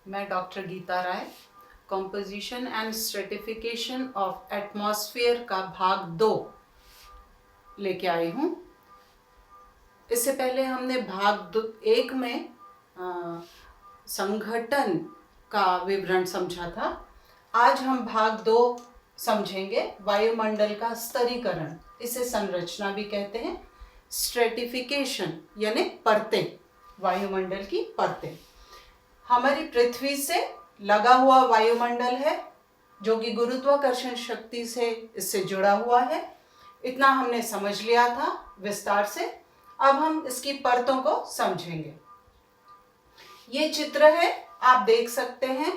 मैं doctor Geeta Rai composition and stratification of atmosphere का भाग 2 लेके आई हूँ। इससे पहले हमने भाग 1 में संघटन का विवरण समझा था। आज हम भाग 2 समझेंगे वायुमंडल का स्तरीकरण, इसे संरचना भी कहते हैं। स्ट्रेटिफिकेशन यानी परतें, वायुमंडल की परतें। हमारी पृथ्वी से लगा हुआ वायुमंडल है जो कि गुरुत्वाकर्षण शक्ति से इससे जुड़ा हुआ है। इतना हमने समझ लिया था विस्तार से। अब हम इसकी परतों को समझेंगे। ये चित्र है, आप देख सकते हैं।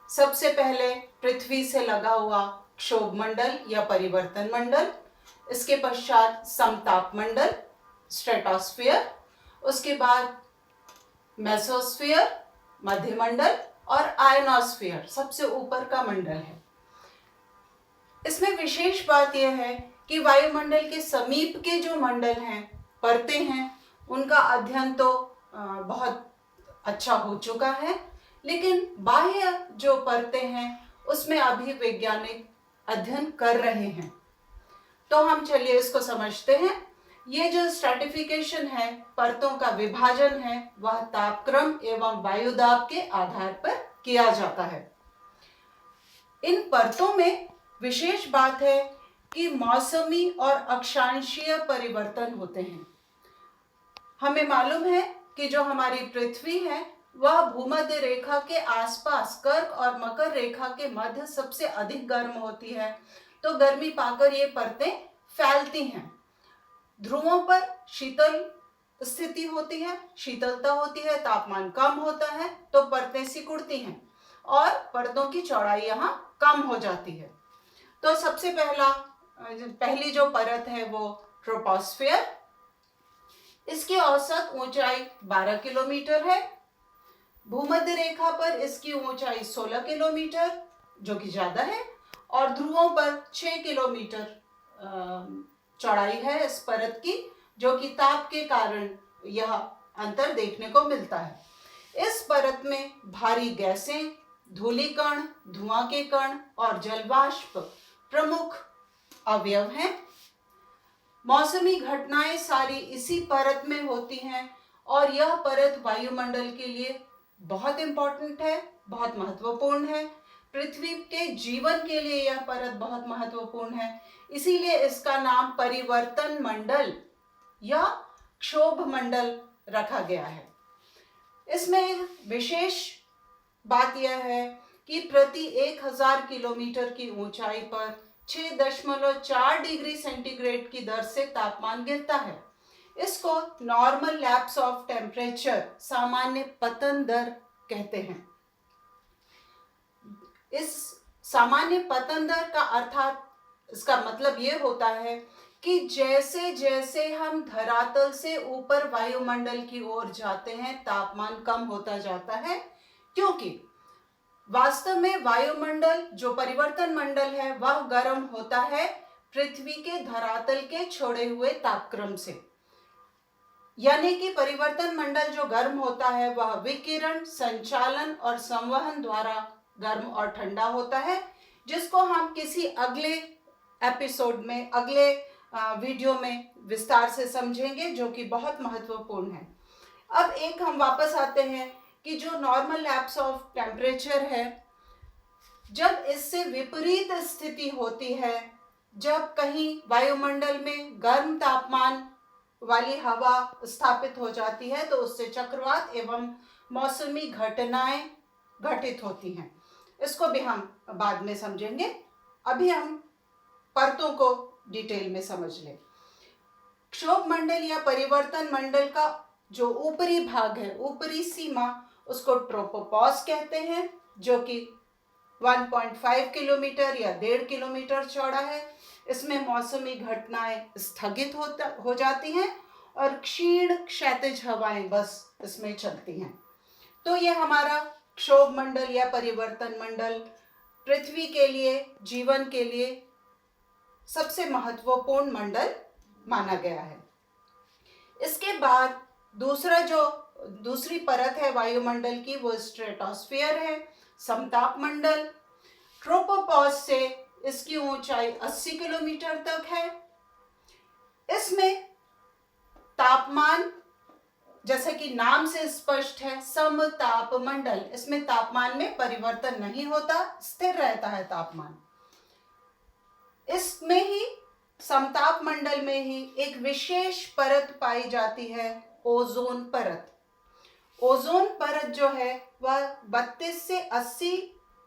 सबसे पहले पृथ्वी से लगा हुआ क्षोभ मंडल या परिवर्तन मंडल, इसके पश्चात समताप मंडल स्ट्रेटोस्फीयर, उसके बाद मेसोस्फीयर मध्यमंडल और आयनोस्फीयर सबसे ऊपर का मंडल है। इसमें विशेष बात यह है कि वायुमंडल के समीप के जो मंडल हैं, परतें हैं, उनका अध्ययन तो बहुत अच्छा हो चुका है, लेकिन बाह्य जो परतें हैं उसमें अभी वैज्ञानिक अध्ययन कर रहे हैं। तो हम चलिए इसको समझते हैं। ये जो स्ट्रैटिफिकेशन है, परतों का विभाजन है, वह तापक्रम एवं वायुदाब के आधार पर किया जाता है। इन परतों में विशेष बात है कि मौसमी और अक्षांशीय परिवर्तन होते हैं। हमें मालूम है कि जो हमारी पृथ्वी है वह भूमध्य रेखा के आसपास कर्क और मकर रेखा के मध्य सबसे अधिक गर्म होती है। तो गर्मी पाकर ये परतें फैलती हैं। ध्रुवों पर शीतल स्थिति होती है, शीतलता होती है, तापमान कम होता है, तो परतें सिकुड़ती हैं और परतों की चौड़ाई यहाँ कम हो जाती है। तो सबसे पहली जो परत है वो ट्रोपोस्फियर। इसकी औसत ऊंचाई 12 किलोमीटर है। भूमध्य रेखा पर इसकी ऊंचाई 16 किलोमीटर, जो कि ज्यादा है, और ध्रुवों पर 6 किलोमीटर चौड़ाई है इस परत की, जो कि ताप के कारण यह अंतर देखने को मिलता है। इस परत में भारी गैसें, धूलिकण, धुआं के कण और जलवाष्प प्रमुख अवयव हैं। मौसमी घटनाएं सारी इसी परत में होती हैं और यह परत वायुमंडल के लिए बहुत इंपॉर्टेंट है, बहुत महत्वपूर्ण है। पृथ्वी के जीवन के लिए यह परत बहुत महत्वपूर्ण है, इसीलिए इसका नाम परिवर्तन मंडल या क्षोभ मंडल रखा गया है। इसमें विशेष बात यह है कि प्रति 1000 किलोमीटर की ऊंचाई पर 6.4 डिग्री सेंटीग्रेड की दर से तापमान गिरता है। इसको नॉर्मल लैप्स ऑफ टेम्परेचर, सामान्य पतन दर कहते हैं। इस सामान्य पतन दर का अर्थात इसका मतलब ये होता है कि जैसे जैसे हम धरातल से ऊपर वायुमंडल की ओर जाते हैं, तापमान कम होता जाता है, क्योंकि वास्तव में वायुमंडल जो परिवर्तन मंडल है वह गर्म होता है पृथ्वी के धरातल के छोड़े हुए तापक्रम से। यानी कि परिवर्तन मंडल जो गर्म होता है वह विकिरण, संचालन और संवहन द्वारा गर्म और ठंडा होता है, जिसको हम किसी अगले एपिसोड में, अगले वीडियो में विस्तार से समझेंगे, जो कि बहुत महत्वपूर्ण है। अब एक हम वापस आते हैं कि जो नॉर्मल लैप्स ऑफ टेम्परेचर है, जब इससे विपरीत स्थिति होती है, जब कहीं वायुमंडल में गर्म तापमान वाली हवा स्थापित हो जाती है, तो उससे चक्रवात एवं मौसमी घटनाएं घटित होती हैं। इसको भी हम बाद में समझेंगे। अभी हम परतों को डिटेल में समझ लें। क्षोभ मंडल या परिवर्तन मंडल का जो ऊपरी भाग है, ऊपरी सीमा, उसको ट्रोपोपॉज कहते हैं, जो कि 1.5 किलोमीटर या 1.5 किलोमीटर चौड़ा है। इसमें मौसमी घटनाएं स्थगित हो जाती हैं और क्षीण क्षैतिज हवाएं बस इसमें चलती हैं। तो ये हमारा क्षोभ मंडल या परिवर्तन मंडल पृथ्वी के लिए, जीवन के लिए सबसे महत्वपूर्ण मंडल माना गया है। इसके बाद दूसरा जो दूसरी परत है वायुमंडल की, वो स्ट्रेटोस्फीयर है, समताप मंडल। ट्रोपोपॉज से इसकी ऊंचाई 80 किलोमीटर तक है। इसमें तापमान, जैसे कि नाम से स्पष्ट है, समताप मंडल, इसमें तापमान में परिवर्तन नहीं होता, स्थिर रहता है तापमान। इसमें ही समताप मंडल में ही एक विशेष परत पाई जाती है, ओजोन परत। ओजोन परत जो है वह 32 से 80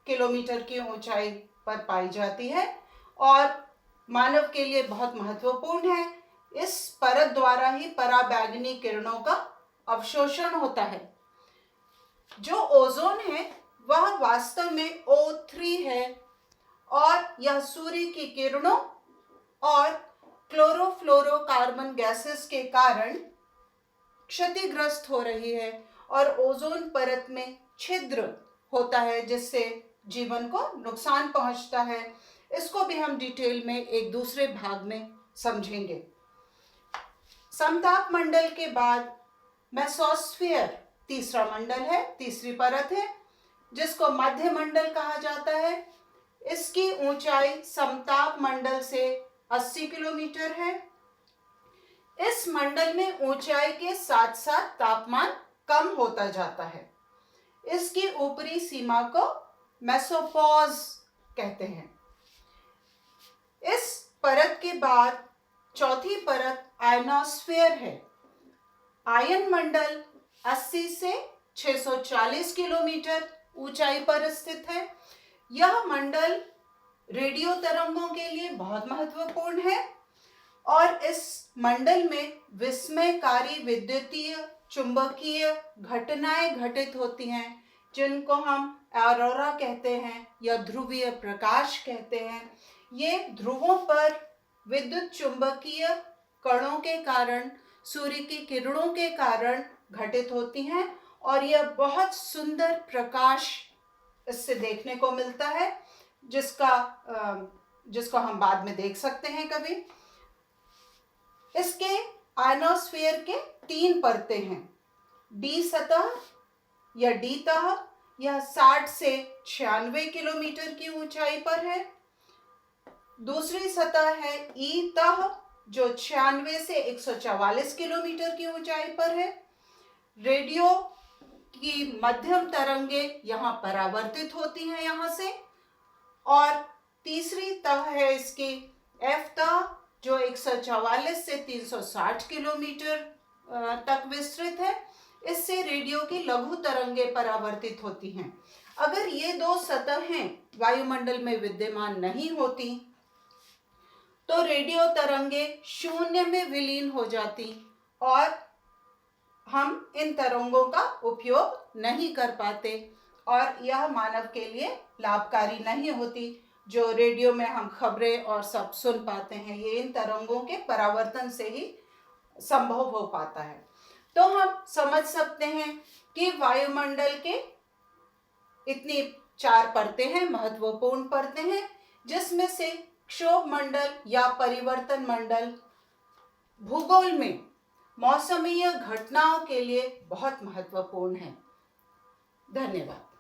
किलोमीटर की ऊंचाई पर पाई जाती है और मानव के लिए बहुत महत्वपूर्ण है। इस परत द्वारा ही पराबैंगनी किरणों का अवशोषण होता है। जो ओजोन है वह वास्तव में O3 है और यह सूर्य की किरणों और क्लोरोफ्लोरोकार्बन गैसेस के कारण क्षतिग्रस्त हो रही है और ओजोन परत में छिद्र होता है जिससे जीवन को नुकसान पहुंचता है। इसको भी हम डिटेल में एक दूसरे भाग में समझेंगे। समताप मंडल के बाद मेसोस्फीयर तीसरा मंडल है, तीसरी परत है, जिसको मध्य मंडल कहा जाता है। इसकी ऊंचाई समताप मंडल से 80 किलोमीटर है। इस मंडल में ऊंचाई के साथ साथ तापमान कम होता जाता है। इसकी ऊपरी सीमा को मेसोपॉज कहते हैं। इस परत के बाद चौथी परत आयनोस्फीयर है। आयन मंडल 80 से 640 किलोमीटर ऊंचाई पर स्थित है। यह मंडल रेडियो तरंगों के लिए बहुत महत्वपूर्ण है और इस मंडल में विस्मयकारी विद्युतीय चुंबकीय घटनाएं घटित होती हैं, जिनको हम ऑरोरा कहते हैं या ध्रुवीय प्रकाश कहते हैं। ये ध्रुवों पर विद्युत चुंबकीय कणों के कारण, सूर्य की किरणों के कारण घटित होती हैं और यह बहुत सुंदर प्रकाश इससे देखने को मिलता है, जिसको हम बाद में देख सकते हैं कभी। इसके आयनोस्फीयर के 3 परतें हैं। डी सतह या डी तह, यह 60 से 96 किलोमीटर की ऊंचाई पर है। दूसरी सतह है ई तह, जो 96 से 144 किलोमीटर की ऊंचाई पर है। रेडियो की मध्यम तरंगे यहाँ परावर्तित होती हैं यहाँ से। और तीसरी तह है इसकी एफ तह, जो 144 से 360 किलोमीटर तक विस्तृत है। इससे रेडियो की लघु तरंगे परावर्तित होती हैं। अगर ये 2 सतहें वायुमंडल में विद्यमान नहीं होती तो रेडियो तरंगे शून्य में विलीन हो जाती और हम इन तरंगों का उपयोग नहीं कर पाते और यह मानव के लिए लाभकारी नहीं होती। जो रेडियो में हम खबरें और सब सुन पाते हैं, ये इन तरंगों के परावर्तन से ही संभव हो पाता है। तो हम समझ सकते हैं कि वायुमंडल के इतनी 4 परतें हैं, महत्वपूर्ण परतें हैं, जिसमें से क्षोभ मंडल या परिवर्तन मंडल भूगोल में मौसमीय घटनाओं के लिए बहुत महत्वपूर्ण है। धन्यवाद।